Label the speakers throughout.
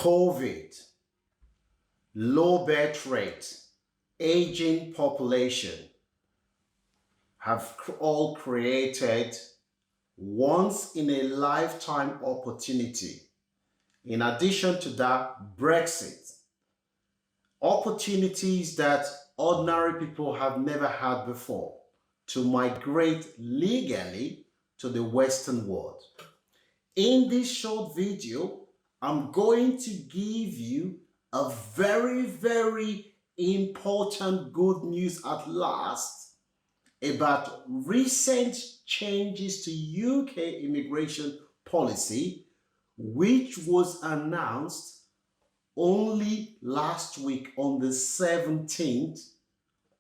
Speaker 1: COVID, low birth rate, aging population have all created once in a lifetime opportunity. In addition to that, Brexit, opportunities that ordinary people have never had before to migrate legally to the Western world. In this short video, I'm going to give you a very, very important good news at last about recent changes to UK immigration policy, which was announced only last week on the 17th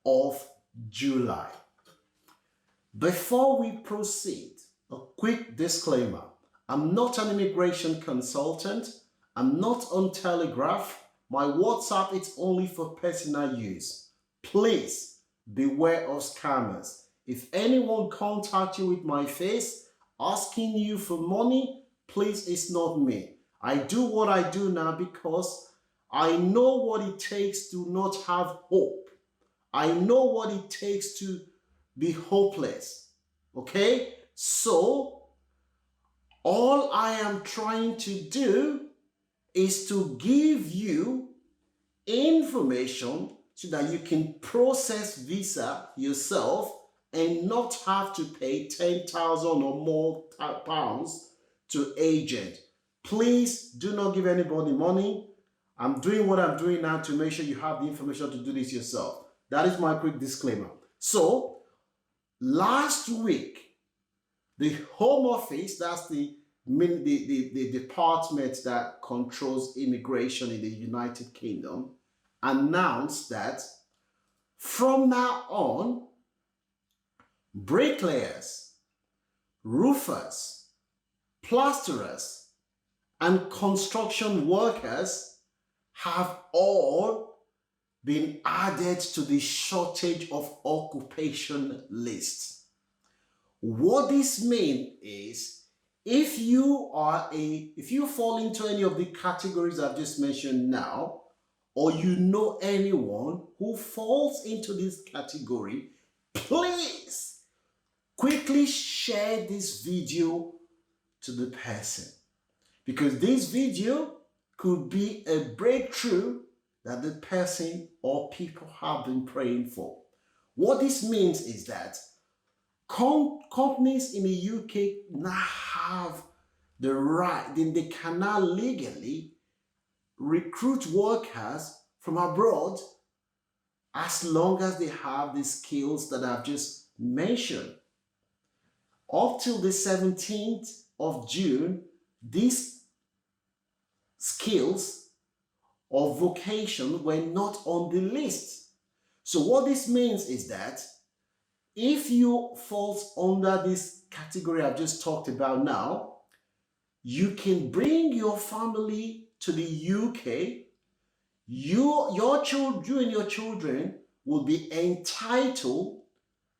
Speaker 1: of July. Before we proceed, a quick disclaimer. I'm not an immigration consultant. I'm not on Telegraph. My WhatsApp is only for personal use. Please beware of scammers. If anyone contacts you with my face asking you for money, please, it's not me. I do what I do now because I know what it takes to not have hope. I know what it takes to be hopeless. Okay? So, all I am trying to do is to give you information so that you can process visa yourself and not have to pay 10,000 or more pounds to agent. Please do not give anybody money. I'm doing what I'm doing now to make sure you have the information to do this yourself. That is my quick disclaimer. So, last week, the Home Office, that's the department that controls immigration in the United Kingdom, announced that from now on, bricklayers, roofers, plasterers, and construction workers have all been added to the shortage of occupation list. What this means is, if you fall into any of the categories I've just mentioned now, or you know anyone who falls into this category, please quickly share this video to the person, because this video could be a breakthrough that the person or people have been praying for. What this means is that companies in the UK now have the right, they can now legally recruit workers from abroad as long as they have the skills that I've just mentioned. Up till the 17th of June, these skills or vocation were not on the list. So what this means is that if you fall under this category I've just talked about now, you can bring your family to the UK. You and your children will be entitled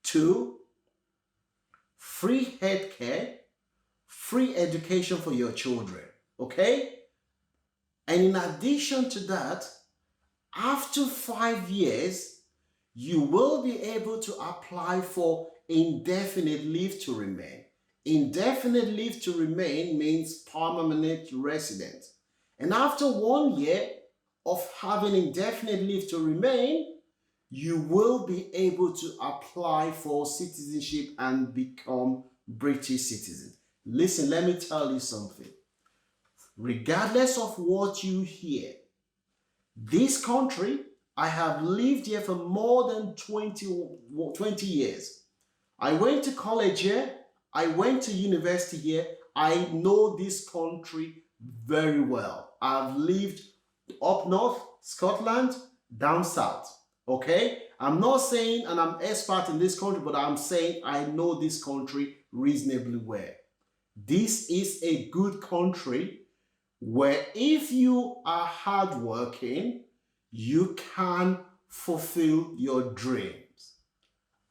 Speaker 1: to free healthcare, free education for your children. Okay? And in addition to that, after 5 years, you will be able to apply for indefinite leave to remain. Indefinite leave to remain means permanent resident. And after 1 year of having indefinite leave to remain, you will be able to apply for citizenship and become British citizen. Listen, let me tell you something. Regardless of what you hear, this country, I have lived here for more than 20 years. I went to college here. I went to university here. I know this country very well. I've lived up north, Scotland, down south. Okay? I'm not saying, and I'm expert in this country, but I'm saying I know this country reasonably well. This is a good country where if you are hardworking, you can fulfill your dreams.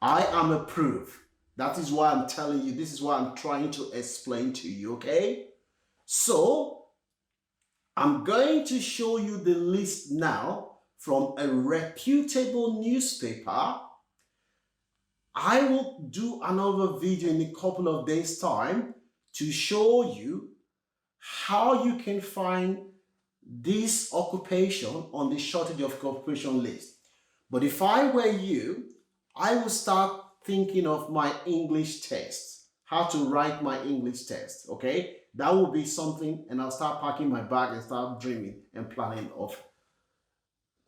Speaker 1: I am a proof. That is why I'm telling you. This is why I'm trying to explain to you, okay? So, I'm going to show you the list now from a reputable newspaper. I will do another video in a couple of days' time to show you how you can find this occupation on the shortage of occupation list. But if I were you, I would start thinking of my English test, how to write my English test, okay? That will be something, and I'll start packing my bag and start dreaming and planning of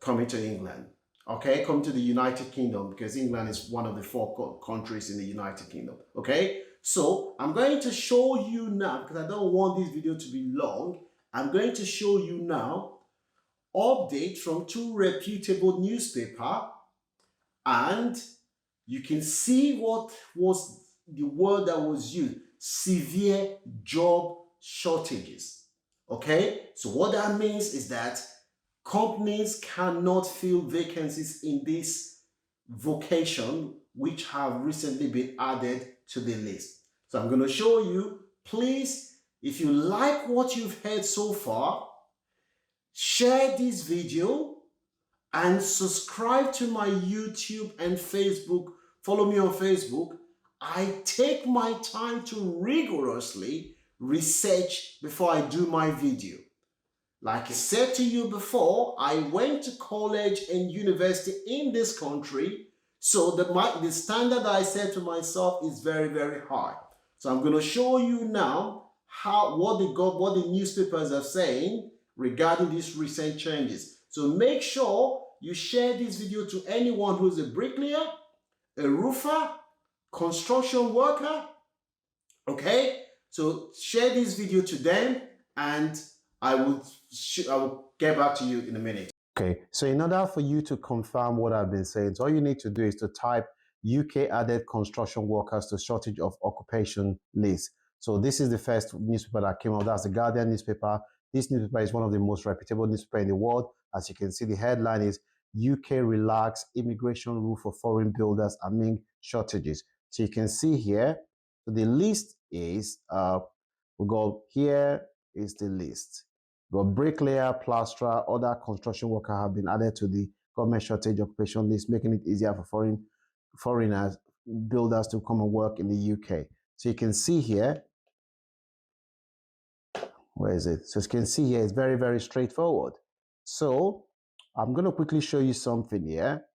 Speaker 1: coming to England, okay? Come to the United Kingdom, because England is one of the four countries in the United Kingdom, okay? So I'm going to show you now, because I don't want this video to be long. I'm going to show you now update from two reputable newspaper, and you can see what was the word that was used: severe job shortages. Okay, so what that means is that companies cannot fill vacancies in this vocation which have recently been added to the list. So I'm going to show you. Please, if you like what you've heard so far, share this video and subscribe to my YouTube and Facebook. Follow me on Facebook. I take my time to rigorously research before I do my video. Like I said to you before, I went to college and university in this country, so the standard I set to myself is very, very high. So I'm going to show you now what the newspapers are saying regarding these recent changes. So make sure you share this video to anyone who's a bricklayer, a roofer, construction worker. Okay, so share this video to them, and I will get back to you in a minute. Okay, so in order for you to confirm what I've been saying, so all you need to do is to type UK added construction workers to shortage of occupation list. So this is the first newspaper that came out. That's the Guardian newspaper. This newspaper is one of the most reputable newspapers in the world. As you can see, the headline is UK relax immigration rule for foreign builders amid shortages. So you can see here, so the list is, we go here is the list. We got bricklayer, plasterer, other construction worker have been added to the government shortage occupation list, making it easier for foreigners, builders to come and work in the UK. So you can see here, where is it? So you can see here, it's very, very straightforward. So I'm going to quickly show you something here.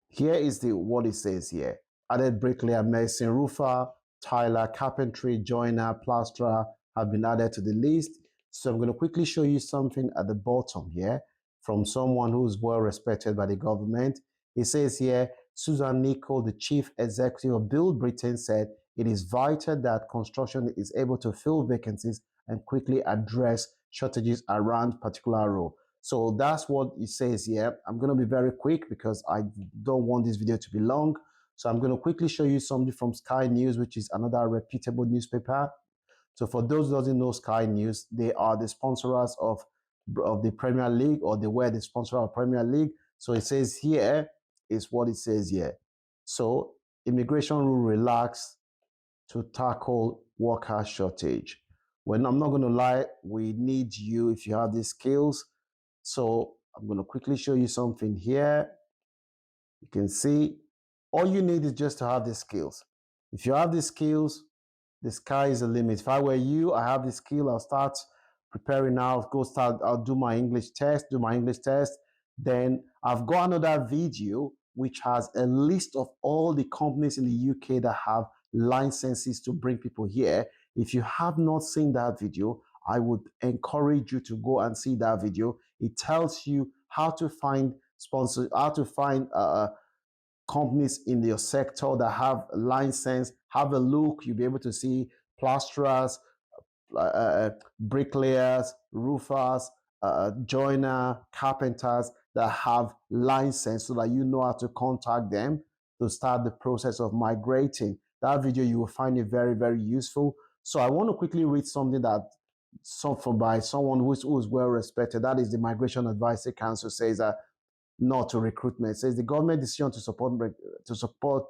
Speaker 1: Here is what it says here. Added bricklayer, mason, roofer, tiler, carpentry, joiner, plasterer have been added to the list. So I'm going to quickly show you something at the bottom here from someone who's well respected by the government. It says here, Susan Nicol, the chief executive of Build Britain, said it is vital that construction is able to fill vacancies and quickly address shortages around particular role. So that's what it says here. I'm going to be very quick because I don't want this video to be long. So I'm going to quickly show you something from Sky News, which is another reputable newspaper. So for those who doesn't know Sky News, they are the sponsors of the Premier League, or they were the sponsor of Premier League. So it says here is what it says here. So immigration rule relaxed to tackle worker shortage. When I'm not going to lie, we need you if you have these skills. So I'm going to quickly show you something here. You can see all you need is just to have the skills. If you have the skills, the sky is the limit. If I were you, I have the skill, I'll start preparing now, I'll do my English test, Then I've got another video which has a list of all the companies in the UK that have licenses to bring people here. If you have not seen that video, I would encourage you to go and see that video. It tells you how to find sponsors, how to find companies in your sector that have a license. Have a look. You'll be able to see plasterers, bricklayers, roofers, joiner, carpenters that have license, so that you know how to contact them to start the process of migrating. That video, you will find it very, very useful. So I want to quickly read something that by someone who's well respected. That is the Migration Advisory Council says that not to recruitment. It says the government decision to support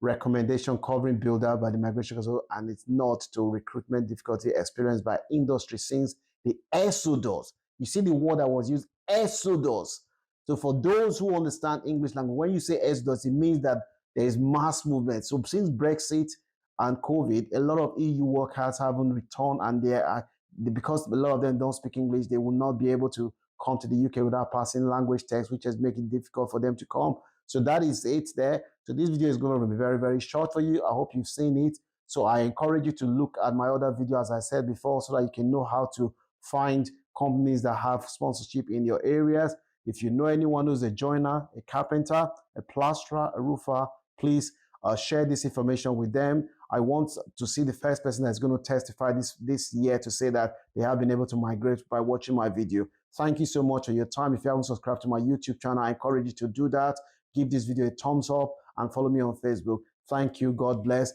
Speaker 1: recommendation covering builder by the Migration Council, and it's not to recruitment difficulty experienced by industry since the exodus. You see the word that was used, exodus. So for those who understand English language, when you say exodus, it means that there is mass movement. So since Brexit and COVID, a lot of EU workers haven't returned, and they are, because a lot of them don't speak English, they will not be able to come to the UK without passing language tests, which is making it difficult for them to come. So that is it there. So this video is going to be very, very short for you. I hope you've seen it. So I encourage you to look at my other video, as I said before, so that you can know how to find companies that have sponsorship in your areas. If you know anyone who's a joiner, a carpenter, a plasterer, a roofer, please share this information with them. I want to see the first person that's going to testify this year to say that they have been able to migrate by watching my video. Thank you so much for your time. If you haven't subscribed to my YouTube channel, I encourage you to do that. Give this video a thumbs up and follow me on Facebook. Thank you. God bless.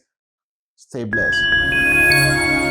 Speaker 1: Stay blessed.